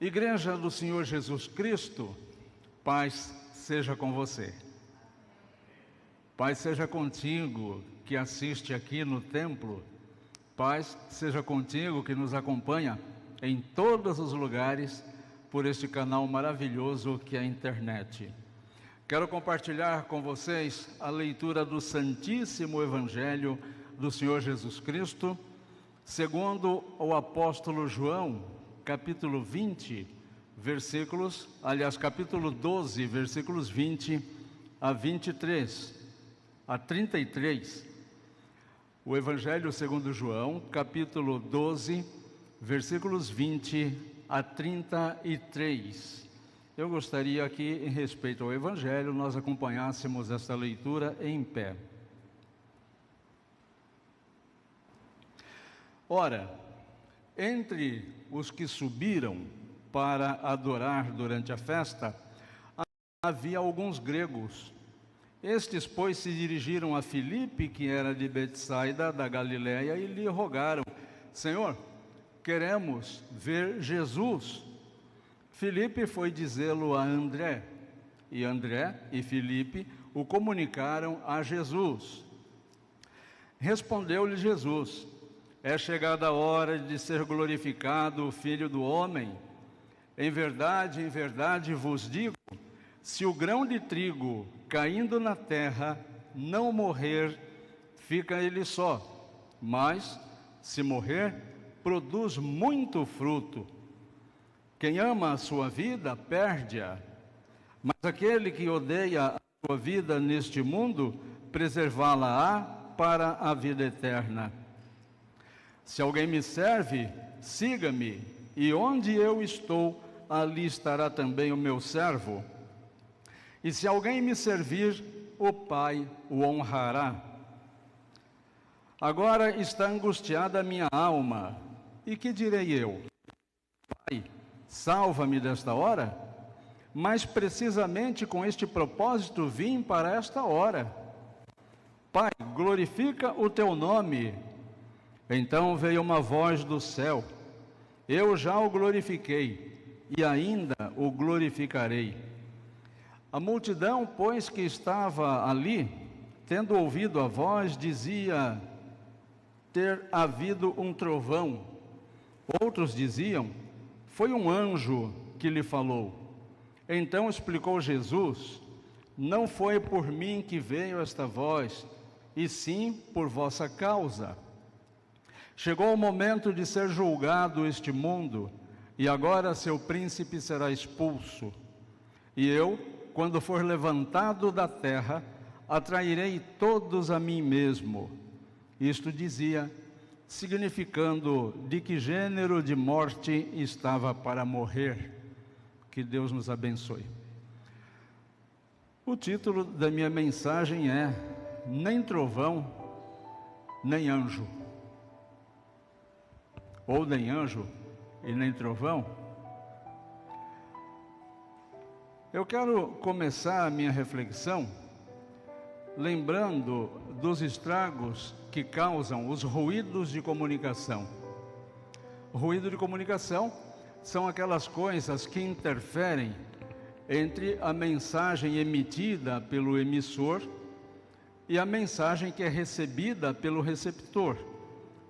Igreja do Senhor Jesus Cristo, paz seja com você. Paz seja contigo que assiste aqui no templo. Paz seja contigo que nos acompanha em todos os lugares por este canal maravilhoso que é a internet. Quero compartilhar com vocês a leitura do Santíssimo Evangelho do Senhor Jesus Cristo, segundo o apóstolo João, capítulo 20, capítulo 12, versículos 20 a 23, a 33. O Evangelho segundo João, capítulo 12, versículos 20 a 33. Eu gostaria que, em respeito ao Evangelho, nós acompanhássemos esta leitura em pé. Ora, entre os que subiram para adorar durante a festa, havia alguns gregos. Estes, pois, se dirigiram a Filipe, que era de Betsaida, da Galiléia, e lhe rogaram: Senhor, queremos ver Jesus. Filipe foi dizê-lo a André, e André e Filipe o comunicaram a Jesus. Respondeu-lhe Jesus: é chegada a hora de ser glorificado o Filho do Homem. Em verdade vos digo, se o grão de trigo caindo na terra não morrer, fica ele só, mas, se morrer, produz muito fruto. Quem ama a sua vida, perde-a, mas aquele que odeia a sua vida neste mundo, preservá-la-á para a vida eterna. Se alguém me serve, siga-me, e onde eu estou, ali estará também o meu servo. E se alguém me servir, o Pai o honrará. Agora está angustiada a minha alma, e que direi eu? Pai, salva-me desta hora? Mas precisamente com este propósito vim para esta hora. Pai, glorifica o teu nome. Então veio uma voz do céu: eu já o glorifiquei, e ainda o glorificarei. A multidão, pois, que estava ali, tendo ouvido a voz, dizia ter havido um trovão. Outros diziam: foi um anjo que lhe falou. Então explicou Jesus: não foi por mim que veio esta voz, e sim por vossa causa. Chegou o momento de ser julgado este mundo, e agora seu príncipe será expulso. E eu, quando for levantado da terra, atrairei todos a mim mesmo. Isto dizia, significando de que gênero de morte estava para morrer. Que Deus nos abençoe. O título da minha mensagem é: nem trovão, nem anjo. Ou nem anjo e nem trovão. Eu quero começar a minha reflexão lembrando dos estragos que causam os ruídos de comunicação. O ruído de comunicação são aquelas coisas que interferem entre a mensagem emitida pelo emissor e a mensagem que é recebida pelo receptor.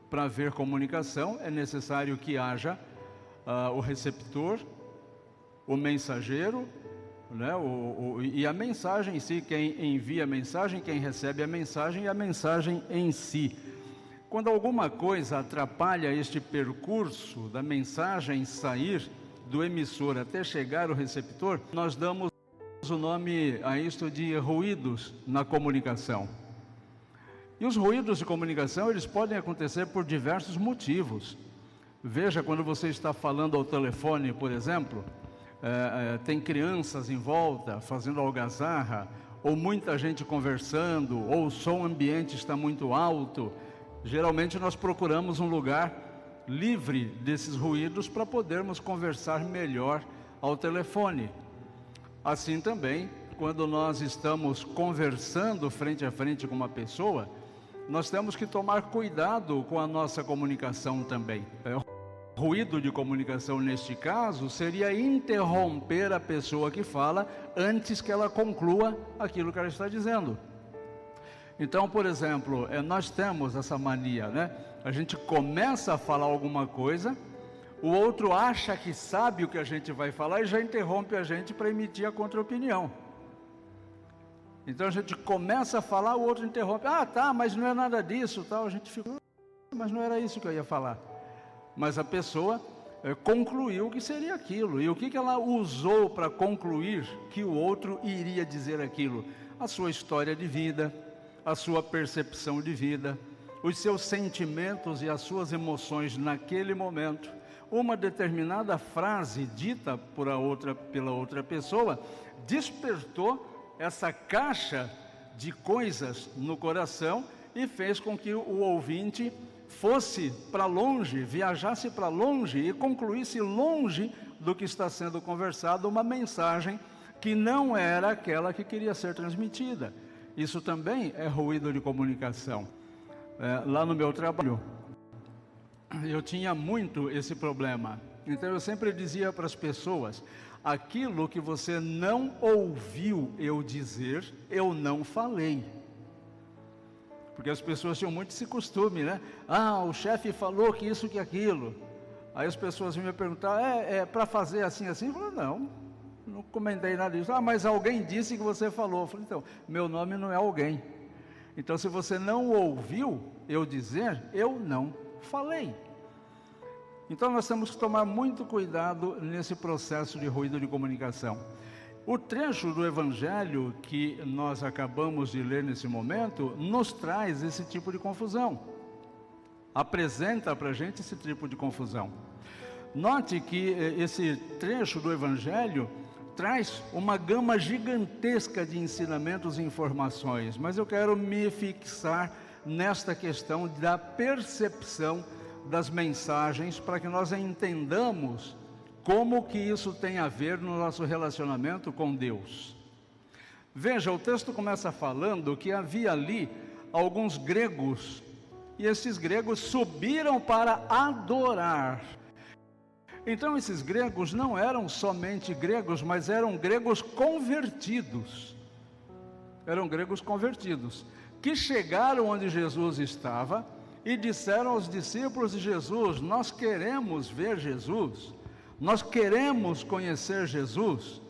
Para haver comunicação, é necessário que haja o receptor, o mensageiro, né, e a mensagem em si, quem envia a mensagem, quem recebe a mensagem e a mensagem em si. Quando alguma coisa atrapalha este percurso da mensagem sair do emissor até chegar ao receptor, nós damos o nome a isto de ruídos na comunicação. E os ruídos de comunicação, eles podem acontecer por diversos motivos. Veja, quando você está falando ao telefone, por exemplo, tem crianças em volta fazendo algazarra, ou muita gente conversando, ou o som ambiente está muito alto. Geralmente nós procuramos um lugar livre desses ruídos para podermos conversar melhor ao telefone. Assim também, quando nós estamos conversando frente a frente com uma pessoa, nós temos que tomar cuidado com a nossa comunicação também. ruído de comunicação neste caso seria interromper a pessoa que fala antes que ela conclua aquilo que ela está dizendo. Então, por exemplo, nós temos essa mania, né? A gente começa a falar alguma coisa, o outro acha que sabe o que a gente vai falar e já interrompe a gente para emitir a contra-opinião. Então a gente começa a falar, o outro interrompe. Ah, tá, mas não é nada disso, tal. A gente fica, mas não era isso que eu ia falar. Mas a pessoa concluiu que seria aquilo. E o que ela usou para concluir que o outro iria dizer aquilo? A sua história de vida, a sua percepção de vida, os seus sentimentos e as suas emoções naquele momento. Uma determinada frase dita pela outra pessoa despertou essa caixa de coisas no coração e fez com que o ouvinte fosse para longe, viajasse para longe e concluísse longe do que está sendo conversado uma mensagem que não era aquela que queria ser transmitida. Isso também é ruído de comunicação. Lá no meu trabalho, eu tinha muito esse problema. Então eu sempre dizia para as pessoas: aquilo que você não ouviu eu dizer, eu não falei. Porque as pessoas tinham muito esse costume, né? Ah, o chefe falou que isso, que aquilo. Aí as pessoas vinham me perguntar: é para fazer assim, assim? Eu falei: não comentei nada disso. Ah, mas alguém disse que você falou. Eu falei: então, meu nome não é alguém. Então, se você não ouviu eu dizer, eu não falei. Então, nós temos que tomar muito cuidado nesse processo de ruído de comunicação. O trecho do Evangelho que nós acabamos de ler nesse momento nos traz esse tipo de confusão. Apresenta para a gente esse tipo de confusão. Note que esse trecho do Evangelho traz uma gama gigantesca de ensinamentos e informações, mas eu quero me fixar nesta questão da percepção das mensagens, para que nós entendamos como que isso tem a ver no nosso relacionamento com Deus. Veja, o texto começa falando que havia ali alguns gregos, e esses gregos subiram para adorar. Então esses gregos não eram somente gregos, mas eram gregos convertidos. Eram gregos convertidos, que chegaram onde Jesus estava e disseram aos discípulos de Jesus: nós queremos ver Jesus, nós queremos conhecer Jesus.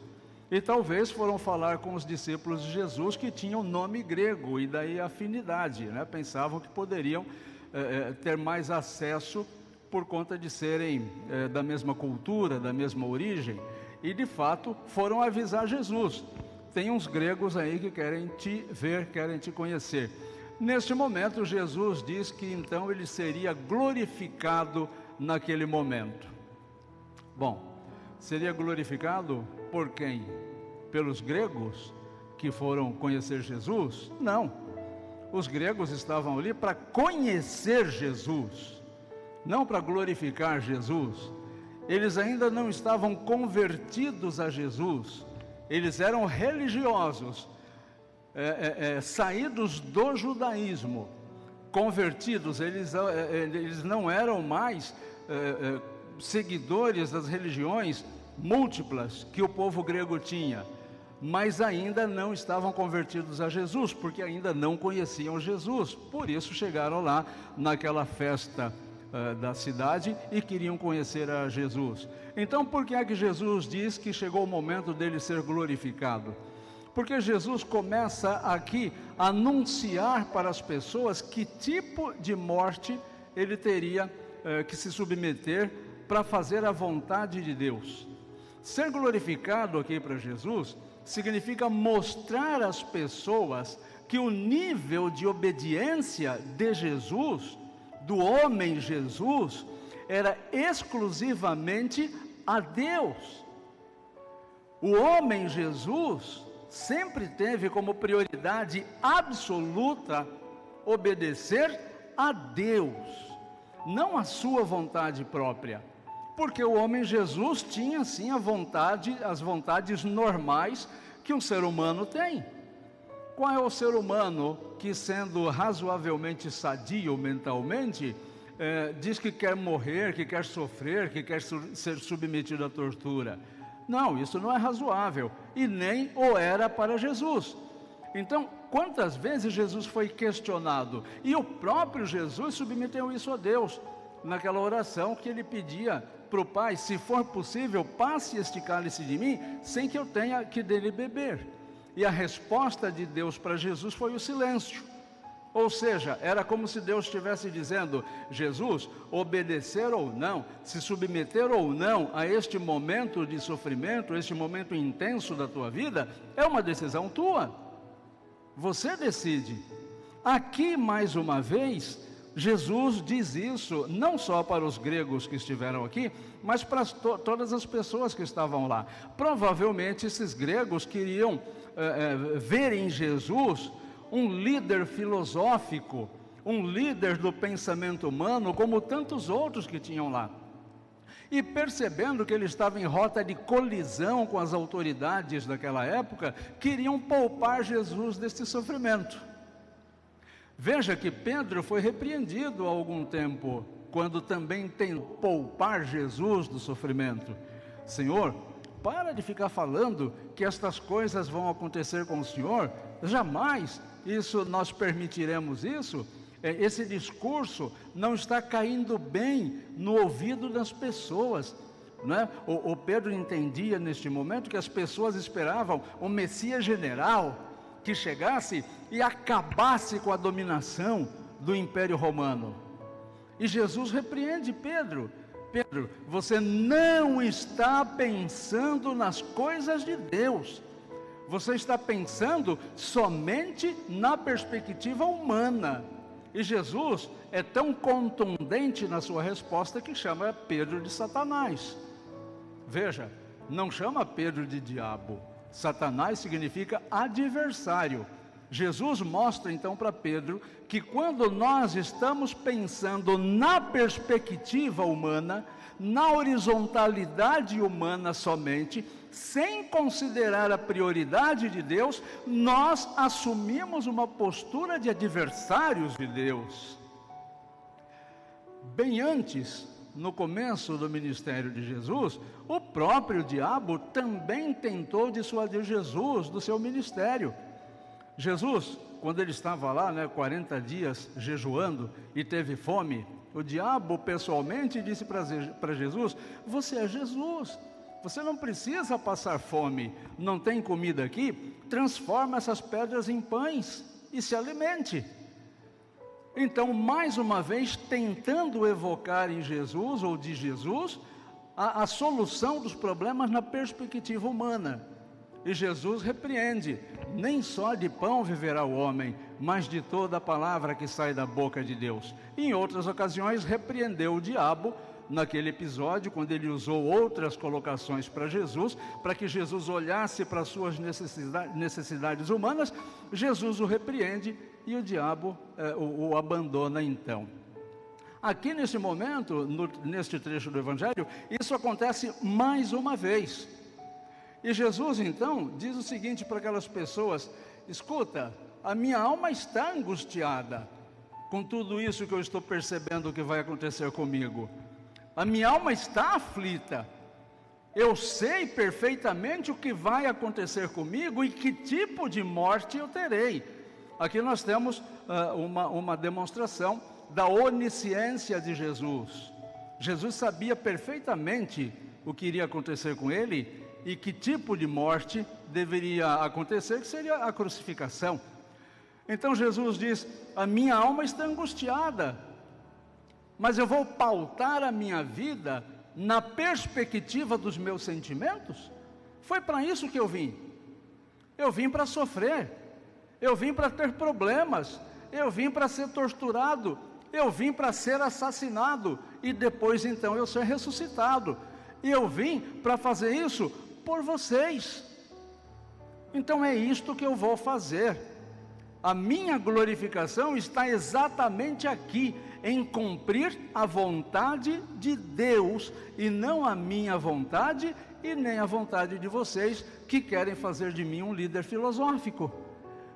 E talvez foram falar com os discípulos de Jesus que tinham nome grego, e daí afinidade, né? Pensavam que poderiam ter mais acesso por conta de serem da mesma cultura, da mesma origem, e de fato foram avisar Jesus: tem uns gregos aí que querem te ver, querem te conhecer. Neste momento, Jesus diz que então ele seria glorificado naquele momento. Bom, seria glorificado por quem? Pelos gregos que foram conhecer Jesus? Não, os gregos estavam ali para conhecer Jesus, não para glorificar Jesus. Eles ainda não estavam convertidos a Jesus, eles eram religiosos, saídos do judaísmo, convertidos. Eles não eram mais seguidores das religiões múltiplas que o povo grego tinha, mas ainda não estavam convertidos a Jesus, porque ainda não conheciam Jesus. Por isso chegaram lá naquela festa da cidade e queriam conhecer a Jesus. Então, por que é que Jesus diz que chegou o momento dele ser glorificado? Porque Jesus começa aqui a anunciar para as pessoas que tipo de morte ele teria que se submeter para fazer a vontade de Deus. Ser glorificado aqui para Jesus significa mostrar às pessoas que o nível de obediência de Jesus, do homem Jesus, era exclusivamente a Deus. O homem Jesus sempre teve como prioridade absoluta obedecer a Deus, não a sua vontade própria, porque o homem Jesus tinha sim as vontades normais que um ser humano tem. Qual é o ser humano que, sendo razoavelmente sadio mentalmente, diz que quer morrer, que quer sofrer, que quer ser submetido à tortura. Não, isso não é razoável, e nem o era para Jesus. Então, quantas vezes Jesus foi questionado, e o próprio Jesus submeteu isso a Deus, naquela oração que ele pedia para o Pai: se for possível, passe este cálice de mim, sem que eu tenha que dele beber. E a resposta de Deus para Jesus foi o silêncio. Ou seja, era como se Deus estivesse dizendo: Jesus, obedecer ou não, se submeter ou não a este momento de sofrimento, este momento intenso da tua vida, é uma decisão tua. Você decide. Aqui, mais uma vez, Jesus diz isso não só para os gregos que estiveram aqui, mas para todas as pessoas que estavam lá. Provavelmente esses gregos queriam ver em Jesus um líder filosófico, um líder do pensamento humano, como tantos outros que tinham lá. E percebendo que ele estava em rota de colisão com as autoridades daquela época, queriam poupar Jesus deste sofrimento. Veja que Pedro foi repreendido há algum tempo, quando também tentou poupar Jesus do sofrimento. Senhor, para de ficar falando que estas coisas vão acontecer com o Senhor, jamais nós permitiremos isso. Esse discurso não está caindo bem no ouvido das pessoas, né? O Pedro entendia neste momento que as pessoas esperavam um Messias general que chegasse e acabasse com a dominação do Império Romano. E Jesus repreende Pedro: Pedro, você não está pensando nas coisas de Deus, você está pensando somente na perspectiva humana. E Jesus é tão contundente na sua resposta que chama Pedro de Satanás. Veja, não chama Pedro de diabo. Satanás significa adversário. Jesus mostra então para Pedro que quando nós estamos pensando na perspectiva humana, na horizontalidade humana somente, sem considerar a prioridade de Deus, nós assumimos uma postura de adversários de Deus. Bem antes, no começo do ministério de Jesus, o próprio diabo também tentou dissuadir Jesus do seu ministério. Jesus, quando ele estava lá, 40 dias jejuando e teve fome, o diabo pessoalmente disse para Jesus: você é Jesus, você não precisa passar fome, não tem comida aqui, transforma essas pedras em pães e se alimente. Então, mais uma vez, tentando evocar em Jesus, ou de Jesus, a solução dos problemas na perspectiva humana. E Jesus repreende: nem só de pão viverá o homem, mas de toda a palavra que sai da boca de Deus. Em outras ocasiões, repreendeu o diabo, naquele episódio, quando ele usou outras colocações para Jesus, para que Jesus olhasse para as suas necessidades humanas. Jesus o repreende e o diabo o abandona então. Aqui nesse momento, neste trecho do Evangelho, isso acontece mais uma vez. E Jesus então diz o seguinte para aquelas pessoas: escuta, a minha alma está angustiada com tudo isso que eu estou percebendo que vai acontecer comigo. A minha alma está aflita. Eu sei perfeitamente o que vai acontecer comigo e que tipo de morte eu terei. Aqui nós temos uma demonstração da onisciência de Jesus. Jesus sabia perfeitamente o que iria acontecer com ele e que tipo de morte deveria acontecer, que seria a crucificação. Então Jesus diz: a minha alma está angustiada, mas eu vou pautar a minha vida na perspectiva dos meus sentimentos? Foi para isso que eu vim. Eu vim para sofrer, eu vim para ter problemas, eu vim para ser torturado, eu vim para ser assassinado e depois então eu ser ressuscitado. E eu vim para fazer isso por vocês. Então é isto que eu vou fazer. A minha glorificação está exatamente aqui, em cumprir a vontade de Deus, e não a minha vontade e nem a vontade de vocês, que querem fazer de mim um líder filosófico,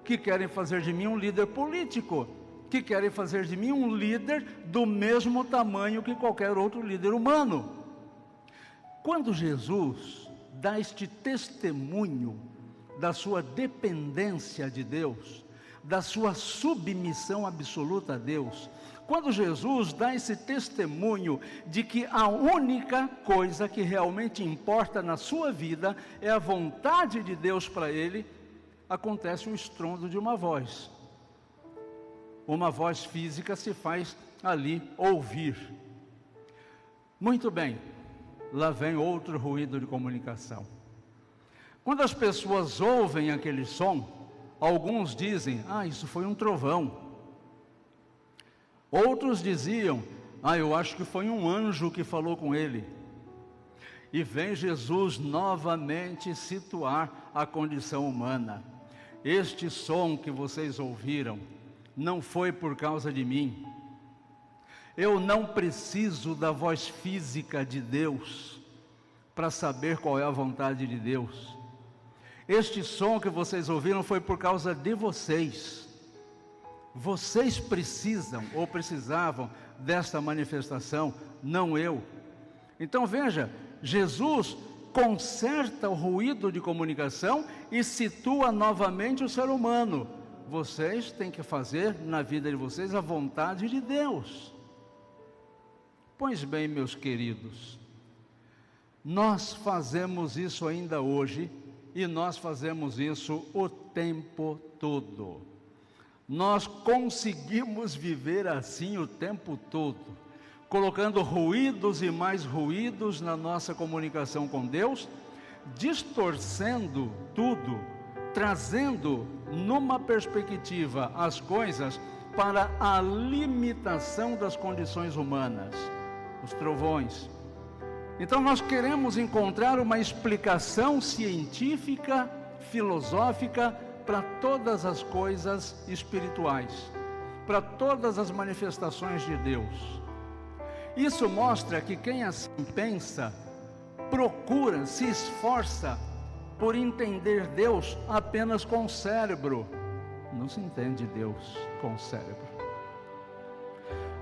que querem fazer de mim um líder político, que querem fazer de mim um líder do mesmo tamanho que qualquer outro líder humano. Quando Jesus dá este testemunho da sua dependência de Deus, da sua submissão absoluta a Deus, quando Jesus dá esse testemunho de que a única coisa que realmente importa na sua vida é a vontade de Deus para ele, acontece um estrondo de uma voz. Uma voz física se faz ali ouvir. Muito bem, lá vem outro ruído de comunicação. Quando as pessoas ouvem aquele som, alguns dizem: isso foi um trovão. Outros diziam: eu acho que foi um anjo que falou com ele. E vem Jesus novamente situar a condição humana. Este som que vocês ouviram não foi por causa de mim. Eu não preciso da voz física de Deus para saber qual é a vontade de Deus. Este som que vocês ouviram foi por causa de vocês. Vocês precisam ou precisavam desta manifestação, não eu. Então veja, Jesus conserta o ruído de comunicação e situa novamente o ser humano. Vocês têm que fazer na vida de vocês a vontade de Deus. Pois bem, meus queridos, nós fazemos isso ainda hoje e nós fazemos isso o tempo todo. Nós conseguimos viver assim o tempo todo, colocando ruídos e mais ruídos na nossa comunicação com Deus, distorcendo tudo, trazendo numa perspectiva as coisas para a limitação das condições humanas, os trovões. Então nós queremos encontrar uma explicação científica, filosófica para todas as coisas espirituais, para todas as manifestações de Deus. Isso mostra que quem assim pensa, procura, se esforça por entender Deus apenas com o cérebro. Não se entende Deus com o cérebro.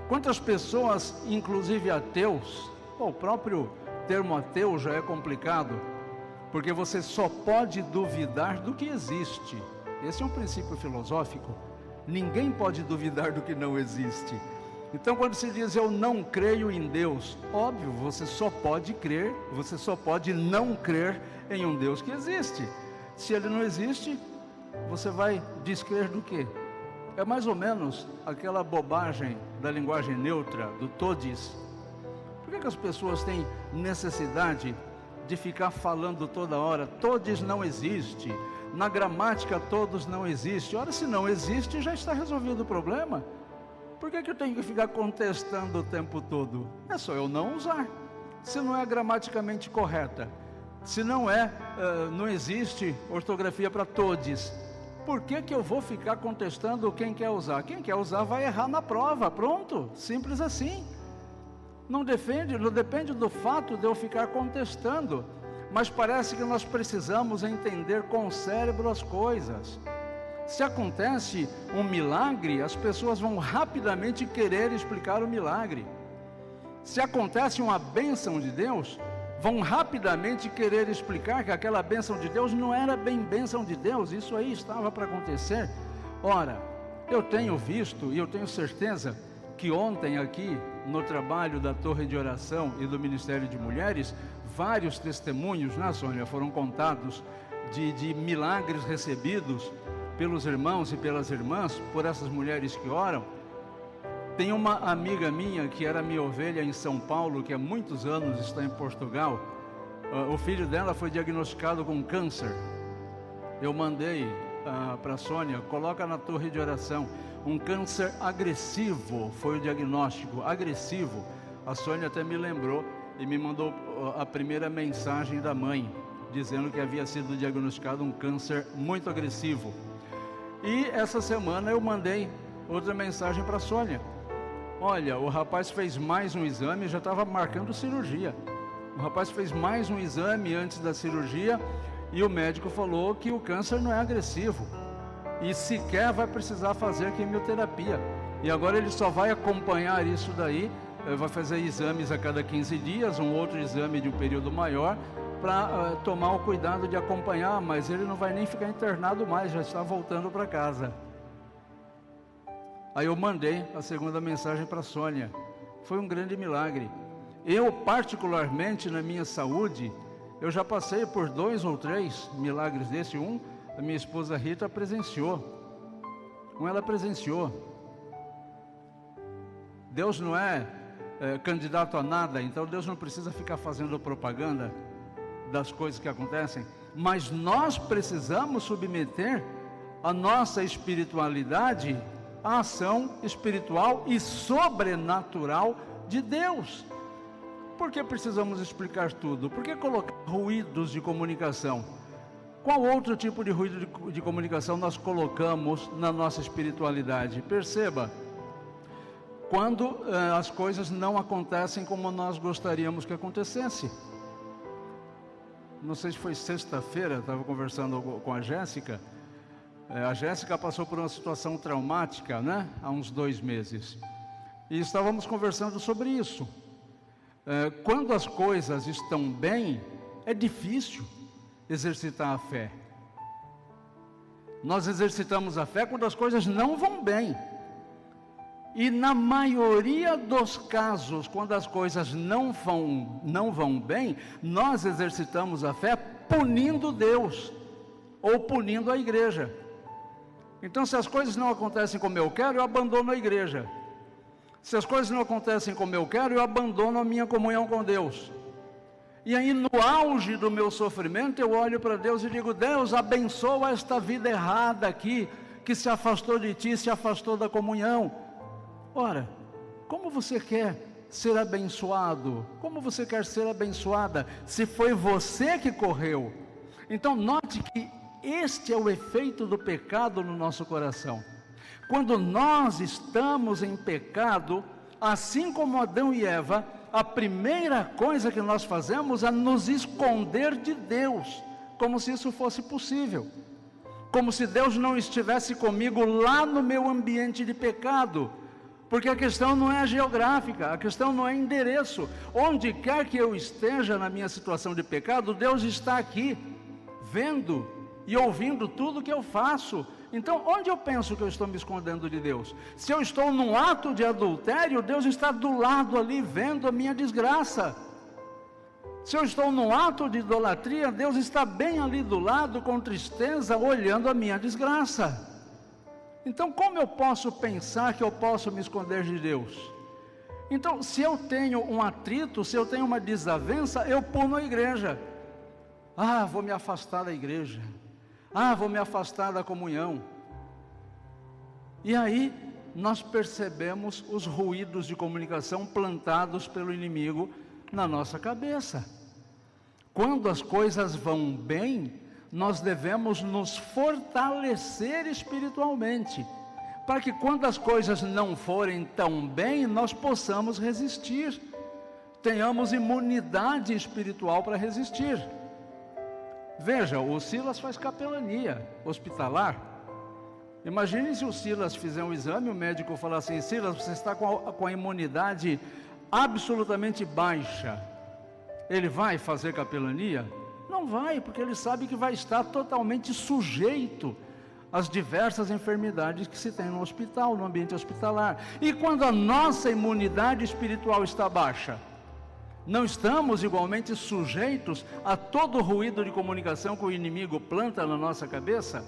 Quantas pessoas, inclusive ateus, o próprio termo ateu já é complicado, porque você só pode duvidar do que existe. Esse é um princípio filosófico. Ninguém pode duvidar do que não existe. Então quando se diz eu não creio em Deus, óbvio, você só pode crer, você só pode não crer em um Deus que existe. Se ele não existe, você vai descrer do quê? É mais ou menos aquela bobagem da linguagem neutra, do todes. Por que as pessoas têm necessidade de ficar falando toda hora, todes não existe, na gramática todos não existe? Ora, se não existe, já está resolvido o problema. Por que eu tenho que ficar contestando o tempo todo? É só eu não usar. Se não é gramaticamente correta, se não existe ortografia para todes, por que eu vou ficar contestando quem quer usar? Quem quer usar vai errar na prova, pronto, simples assim. Não depende do fato de eu ficar contestando, mas parece que nós precisamos entender com o cérebro as coisas. Se acontece um milagre, as pessoas vão rapidamente querer explicar o milagre. Se acontece uma bênção de Deus, vão rapidamente querer explicar que aquela bênção de Deus não era bem bênção de Deus, isso aí estava para acontecer. Ora, eu tenho visto e eu tenho certeza que ontem aqui no trabalho da Torre de Oração e do Ministério de Mulheres, vários testemunhos, né, Sônia, foram contados de milagres recebidos pelos irmãos e pelas irmãs, por essas mulheres que oram. Tem uma amiga minha que era minha ovelha em São Paulo, que há muitos anos está em Portugal. O filho dela foi diagnosticado com câncer. Eu mandei para a Sônia, coloca na Torre de Oração, um câncer agressivo, foi o diagnóstico, agressivo. A Sônia até me lembrou e me mandou a primeira mensagem da mãe, dizendo que havia sido diagnosticado um câncer muito agressivo. E essa semana eu mandei outra mensagem para a Sônia. Olha, o rapaz fez mais um exame, já estava marcando cirurgia. O rapaz fez mais um exame antes da cirurgia e o médico falou que o câncer não é agressivo e sequer vai precisar fazer quimioterapia. E agora ele só vai acompanhar isso daí, vai fazer exames a cada 15 dias, um outro exame de um período maior, para tomar o cuidado de acompanhar, mas ele não vai nem ficar internado mais, já está voltando para casa. Aí eu mandei a segunda mensagem para a Sônia. Foi um grande milagre. Eu, particularmente, na minha saúde, eu já passei por 2 ou 3 milagres desse. A minha esposa Rita presenciou. Ela presenciou. Deus não é candidato a nada, então Deus não precisa ficar fazendo propaganda das coisas que acontecem. Mas nós precisamos submeter a nossa espiritualidade à ação espiritual e sobrenatural de Deus. Por que precisamos explicar tudo? Por que colocar ruídos de comunicação? Qual outro tipo de ruído de comunicação nós colocamos na nossa espiritualidade? Perceba, quando as coisas não acontecem como nós gostaríamos que acontecesse. Não sei se foi sexta-feira, estava conversando com a Jéssica. A Jéssica passou por uma situação traumática, né? Há uns 2 meses. E estávamos conversando sobre isso. Quando as coisas estão bem, é difícil exercitar a fé. Nós exercitamos a fé quando as coisas não vão bem. E na maioria dos casos, quando as coisas não vão bem, nós exercitamos a fé punindo Deus ou punindo a igreja. Então, se as coisas não acontecem como eu quero, eu abandono a igreja. Se as coisas não acontecem como eu quero, eu abandono a minha comunhão com Deus. E aí, no auge do meu sofrimento, eu olho para Deus e digo: Deus, abençoa esta vida errada aqui, que se afastou de Ti, se afastou da comunhão. Ora, como você quer ser abençoado? Como você quer ser abençoada, se foi você que correu? Então, note que este é o efeito do pecado no nosso coração. Quando nós estamos em pecado, assim como Adão e Eva, a primeira coisa que nós fazemos é nos esconder de Deus, como se isso fosse possível, como se Deus não estivesse comigo lá no meu ambiente de pecado, porque a questão não é geográfica, a questão não é endereço. Onde quer que eu esteja na minha situação de pecado, Deus está aqui, vendo e ouvindo tudo que eu faço. Então, onde eu penso que eu estou me escondendo de Deus? Se eu estou num ato de adultério, Deus está do lado ali, vendo a minha desgraça. Se eu estou num ato de idolatria, Deus está bem ali do lado, com tristeza, olhando a minha desgraça. Então, como eu posso pensar que eu posso me esconder de Deus? Então, se eu tenho um atrito, se eu tenho uma desavença, eu pulo a igreja. Vou me afastar da igreja. Vou me afastar da comunhão. E aí, nós percebemos os ruídos de comunicação plantados pelo inimigo na nossa cabeça. Quando as coisas vão bem, nós devemos nos fortalecer espiritualmente, para que quando as coisas não forem tão bem, nós possamos resistir, tenhamos imunidade espiritual para resistir. Veja, o Silas faz capelania hospitalar. Imagine se o Silas fizer um exame, o médico falar assim: Silas, você está com a imunidade absolutamente baixa. Ele vai fazer capelania? Não vai, porque ele sabe que vai estar totalmente sujeito às diversas enfermidades que se tem no hospital, no ambiente hospitalar. E quando a nossa imunidade espiritual está baixa, não estamos igualmente sujeitos a todo o ruído de comunicação que o inimigo planta na nossa cabeça?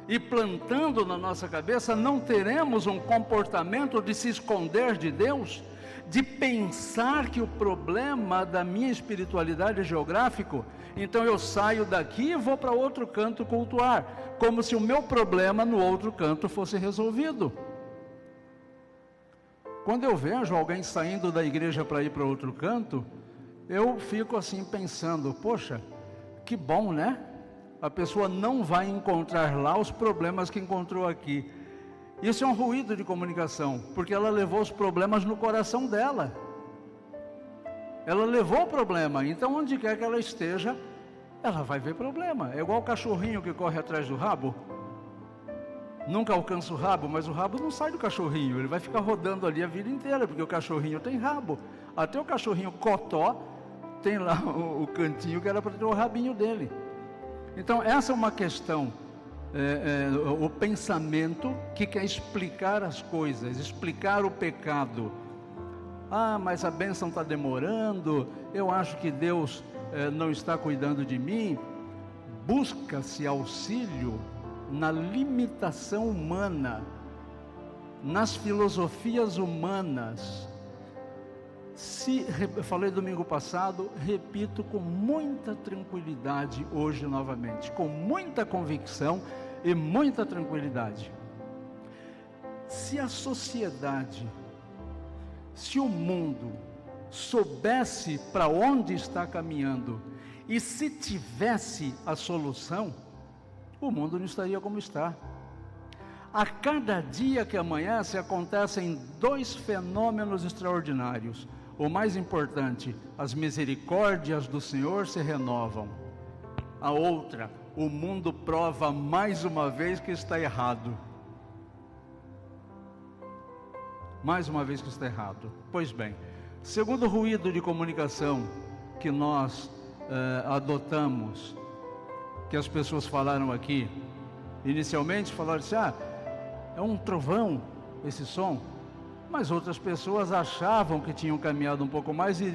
E plantando na nossa cabeça, não teremos um comportamento de se esconder de Deus, de pensar que o problema da minha espiritualidade é geográfico, então eu saio daqui e vou para outro canto cultuar, como se o meu problema no outro canto fosse resolvido. Quando eu vejo alguém saindo da igreja para ir para outro canto, eu fico assim pensando: poxa, que bom, né? A pessoa não vai encontrar lá os problemas que encontrou aqui. Isso é um ruído de comunicação, porque ela levou os problemas no coração dela. Ela levou o problema, então onde quer que ela esteja, ela vai ver problema. É igual o cachorrinho que corre atrás do rabo. nunca alcança o rabo, mas o rabo não sai do cachorrinho, ele vai ficar rodando ali a vida inteira, porque o cachorrinho tem rabo. Até o cachorrinho cotó tem lá o cantinho que era para ter o rabinho dele. Então essa é uma questão, o pensamento que quer explicar as coisas, explicar o pecado. Ah, mas a bênção está demorando, eu acho que Deus não está cuidando de mim. Busca-se auxílio na limitação humana, nas filosofias humanas. Eu falei domingo passado, repito com muita tranquilidade hoje novamente, com muita convicção e muita tranquilidade. Se a sociedade, se o mundo soubesse para onde está caminhando e se tivesse a solução, o mundo não estaria como está. A cada dia que amanhece acontecem 2 fenômenos extraordinários. O mais importante, as misericórdias do Senhor se renovam. A outra, o mundo prova mais uma vez que está errado. Mais uma vez que está errado. Pois bem, segundo ruído de comunicação que nós adotamos, que as pessoas falaram aqui, inicialmente falaram assim, é um trovão esse som, mas outras pessoas achavam que tinham caminhado um pouco mais e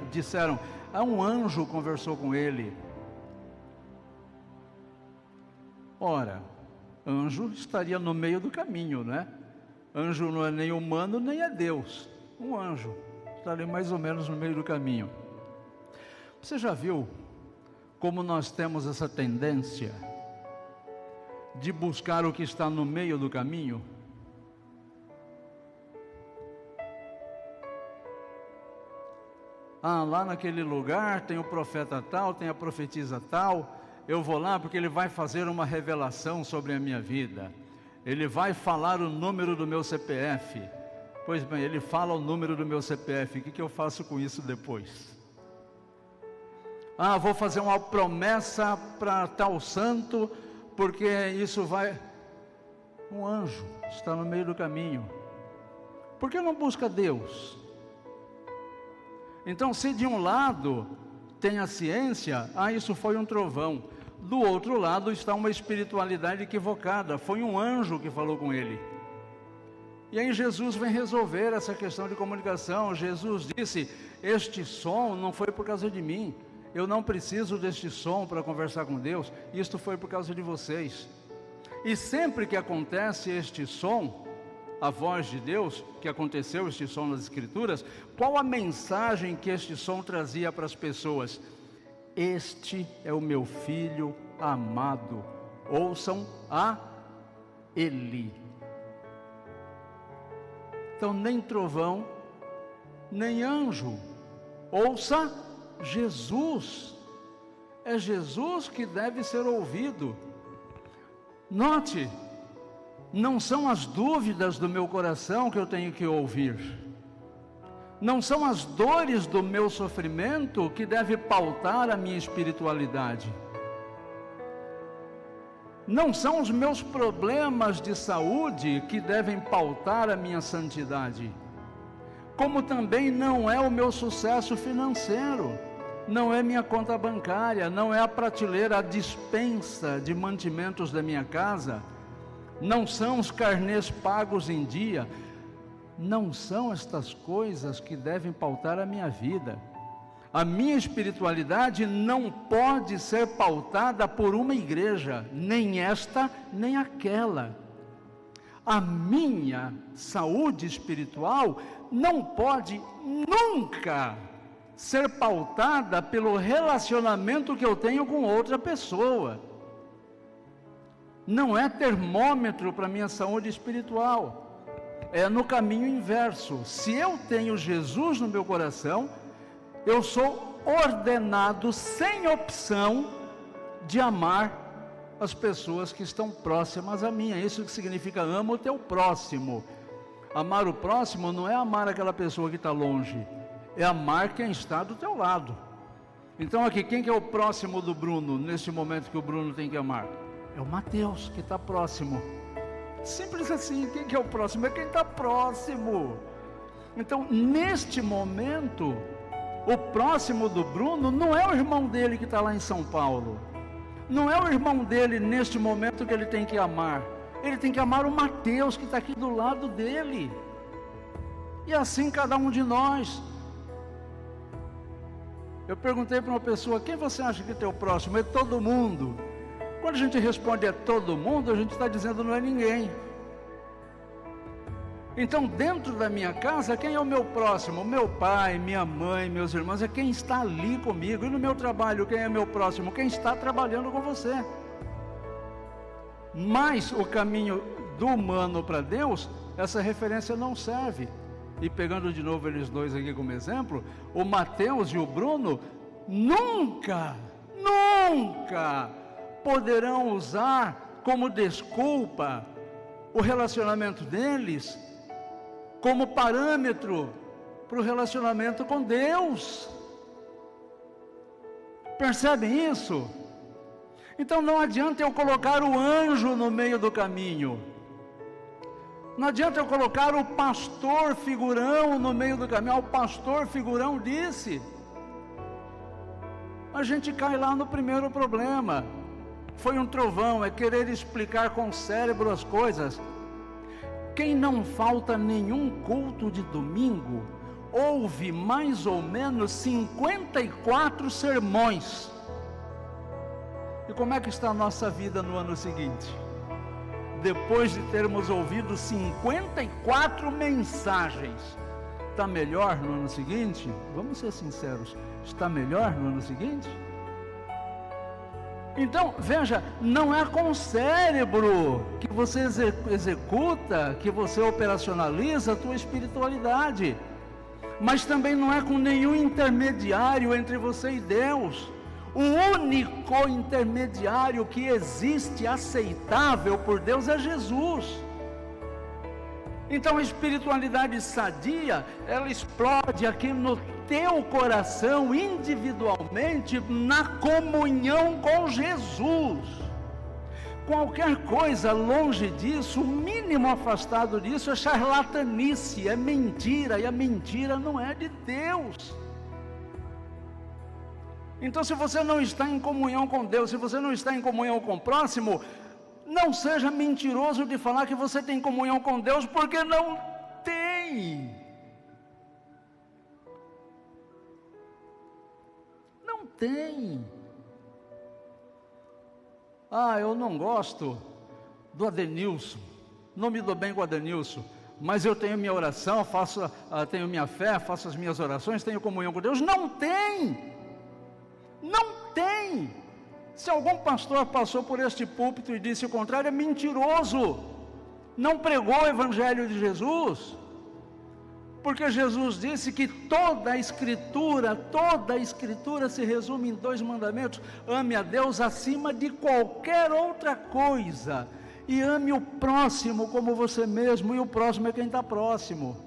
disseram, um anjo conversou com ele. Ora, anjo estaria no meio do caminho, né? Anjo não é nem humano, nem é Deus. Um anjo estaria mais ou menos no meio do caminho. Você já viu como nós temos essa tendência de buscar o que está no meio do caminho? Lá naquele lugar tem o profeta tal, tem a profetisa tal, eu vou lá porque ele vai fazer uma revelação sobre a minha vida, ele vai falar o número do meu CPF. Pois bem, ele fala o número do meu CPF, o que eu faço com isso depois? Vou fazer uma promessa para tal santo, porque isso vai... Um anjo está no meio do caminho. Por que não busca Deus? Então, se de um lado tem a ciência, isso foi um trovão. Do outro lado está uma espiritualidade equivocada, foi um anjo que falou com ele. E aí Jesus vem resolver essa questão de comunicação. Jesus disse, este som não foi por causa de mim. Eu não preciso deste som para conversar com Deus, isto foi por causa de vocês. E sempre que acontece este som, a voz de Deus, que aconteceu este som nas Escrituras, qual a mensagem que este som trazia para as pessoas? Este é o meu filho amado, ouçam a Ele. Então nem trovão, nem anjo, ouça Jesus. É Jesus que deve ser ouvido. Note, não são as dúvidas do meu coração que eu tenho que ouvir, não são as dores do meu sofrimento que deve pautar a minha espiritualidade, não são os meus problemas de saúde que devem pautar a minha santidade, como também não é o meu sucesso financeiro, não é minha conta bancária, não é a prateleira, a despensa de mantimentos da minha casa, não são os carnês pagos em dia, não são estas coisas que devem pautar a minha vida. A minha espiritualidade não pode ser pautada por uma igreja, nem esta, nem aquela. A minha saúde espiritual não pode nunca ser pautada pelo relacionamento que eu tenho com outra pessoa. Não é termômetro para a minha saúde espiritual, é no caminho inverso. Se eu tenho Jesus no meu coração, eu sou ordenado, sem opção, de amar as pessoas que estão próximas a mim. É isso que significa ama o teu próximo. Amar o próximo não é amar aquela pessoa que está longe, é amar quem está do teu lado. Então aqui, quem que é o próximo do Bruno, neste momento que o Bruno tem que amar? É o Mateus, que está próximo. Simples assim. Quem que é o próximo? É quem está próximo. Então, neste momento, o próximo do Bruno não é o irmão dele que está lá em São Paulo. Não é o irmão dele neste momento que ele tem que amar. Ele tem que amar o Mateus que está aqui do lado dele. E assim cada um de nós. Eu perguntei para uma pessoa: quem você acha que é teu próximo? É todo mundo. Quando a gente responde é todo mundo, a gente está dizendo não é ninguém. Então, dentro da minha casa, quem é o meu próximo? Meu pai, minha mãe, meus irmãos, é quem está ali comigo. E no meu trabalho, quem é meu próximo? Quem está trabalhando com você. Mas o caminho do humano para Deus, essa referência não serve. E pegando de novo eles dois aqui como exemplo, o Mateus e o Bruno nunca poderão usar como desculpa o relacionamento deles como parâmetro para o relacionamento com Deus. Percebem isso? Então não adianta eu colocar o anjo no meio do caminho. Não adianta eu colocar o pastor figurão no meio do caminho. O pastor figurão disse. A gente cai lá no primeiro problema. Foi um trovão, é querer explicar com o cérebro as coisas. Quem não falta nenhum culto de domingo, ouve mais ou menos 54 sermões. E como é que está a nossa vida no ano seguinte? Depois de termos ouvido 54 mensagens, está melhor no ano seguinte? Vamos ser sinceros, está melhor no ano seguinte? Então, veja, não é com o cérebro que você executa, que você operacionaliza a tua espiritualidade, mas também não é com nenhum intermediário entre você e Deus. O único intermediário que existe aceitável por Deus é Jesus. Então a espiritualidade sadia, ela explode aqui no teu coração individualmente, na comunhão com Jesus. Qualquer coisa longe disso, o mínimo afastado disso é charlatanice, é mentira, e a mentira não é de Deus. Então, se você não está em comunhão com Deus, se você não está em comunhão com o próximo, não seja mentiroso de falar que você tem comunhão com Deus, porque não tem. Não tem. Eu não gosto do Adenilson, não me dou bem com o Adenilson, mas eu tenho minha oração, tenho minha fé, faço as minhas orações, tenho comunhão com Deus. Não tem. Não tem. Se algum pastor passou por este púlpito e disse o contrário, é mentiroso. Não pregou o Evangelho de Jesus. Porque Jesus disse que toda a Escritura se resume em 2 mandamentos: ame a Deus acima de qualquer outra coisa, e ame o próximo como você mesmo, e o próximo é quem está próximo.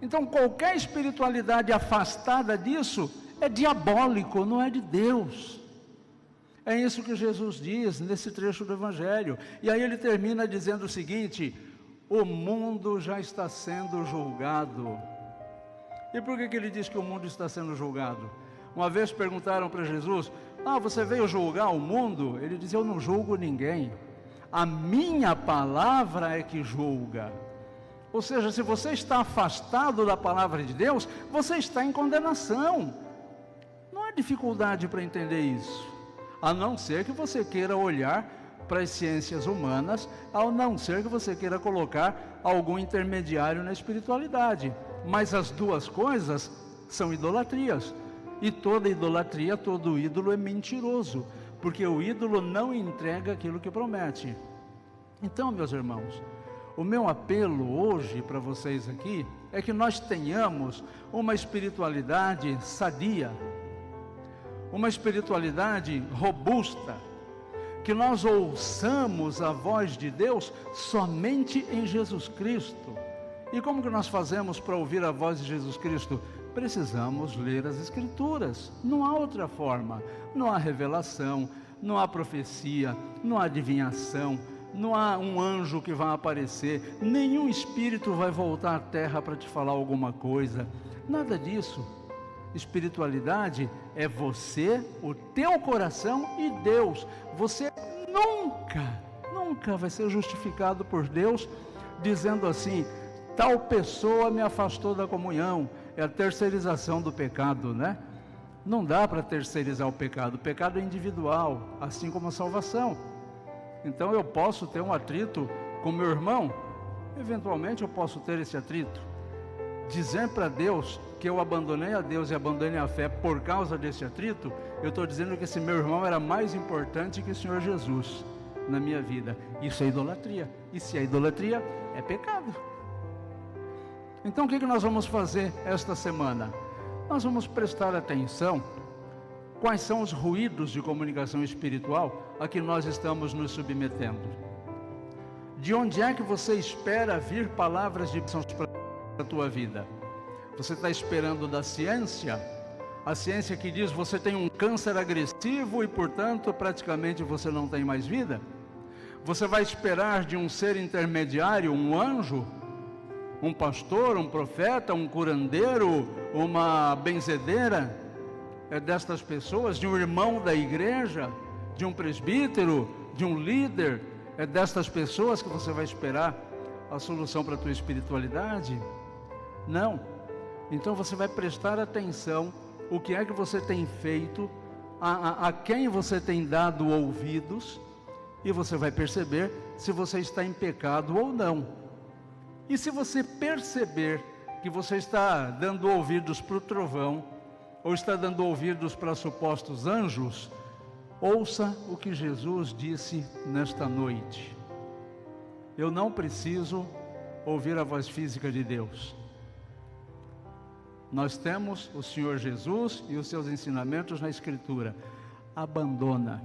Então qualquer espiritualidade afastada disso é diabólico, não é de Deus. É isso que Jesus diz nesse trecho do Evangelho. E aí ele termina dizendo o seguinte: o mundo já está sendo julgado. E por que ele diz que o mundo está sendo julgado? Uma vez perguntaram para Jesus: você veio julgar o mundo? Ele diz: eu não julgo ninguém, a minha palavra é que julga. Ou seja, se você está afastado da palavra de Deus, você está em condenação. Não há dificuldade para entender isso, a não ser que você queira olhar para as ciências humanas, a não ser que você queira colocar algum intermediário na espiritualidade. Mas as duas coisas são idolatrias, e toda idolatria, todo ídolo é mentiroso, porque o ídolo não entrega aquilo que promete. Então, meus irmãos, o meu apelo hoje para vocês aqui é que nós tenhamos uma espiritualidade sadia, uma espiritualidade robusta, que nós ouçamos a voz de Deus somente em Jesus Cristo. E como que nós fazemos para ouvir a voz de Jesus Cristo? Precisamos ler as Escrituras, não há outra forma. Não há revelação, não há profecia, não há adivinhação, não há um anjo que vai aparecer, nenhum espírito vai voltar à terra para te falar alguma coisa, nada disso. Espiritualidade é você, o teu coração e Deus. Você nunca vai ser justificado por Deus dizendo assim: tal pessoa me afastou da comunhão. É a terceirização do pecado, né? Não dá para terceirizar o pecado é individual, assim como a salvação. Então eu posso ter um atrito com meu irmão, eventualmente eu posso ter esse atrito. Dizer para Deus que eu abandonei a Deus e abandonei a fé por causa desse atrito, eu estou dizendo que esse meu irmão era mais importante que o Senhor Jesus na minha vida. Isso é idolatria, e se é idolatria, é pecado. Então o que nós vamos fazer esta semana? Nós vamos prestar atenção quais são os ruídos de comunicação espiritual a que nós estamos nos submetendo. De onde é que você espera vir palavras de bênçãos para a tua vida? Você está esperando da ciência? A ciência que diz você tem um câncer agressivo e, portanto, praticamente você não tem mais vida? Você vai esperar de um ser intermediário, um anjo, um pastor, um profeta, um curandeiro, uma benzedeira? É destas pessoas, de um irmão da igreja, de um presbítero, de um líder? É destas pessoas que você vai esperar a solução para a tua espiritualidade? Não. Então você vai prestar atenção o que é que você tem feito, a quem você tem dado ouvidos, e você vai perceber se você está em pecado ou não. E se você perceber que você está dando ouvidos para o trovão, ou está dando ouvidos para supostos anjos, ouça o que Jesus disse nesta noite: eu não preciso ouvir a voz física de Deus. Nós temos o Senhor Jesus e os seus ensinamentos na Escritura. Abandona,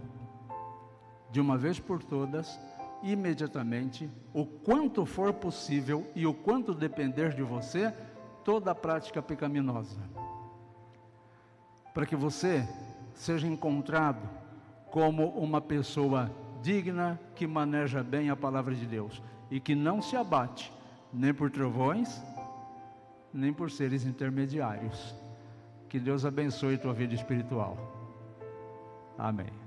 de uma vez por todas, imediatamente, o quanto for possível e o quanto depender de você, toda a prática pecaminosa, para que você seja encontrado como uma pessoa digna, que maneja bem a palavra de Deus e que não se abate nem por trovões, nem por seres intermediários. Que Deus abençoe tua vida espiritual. Amém.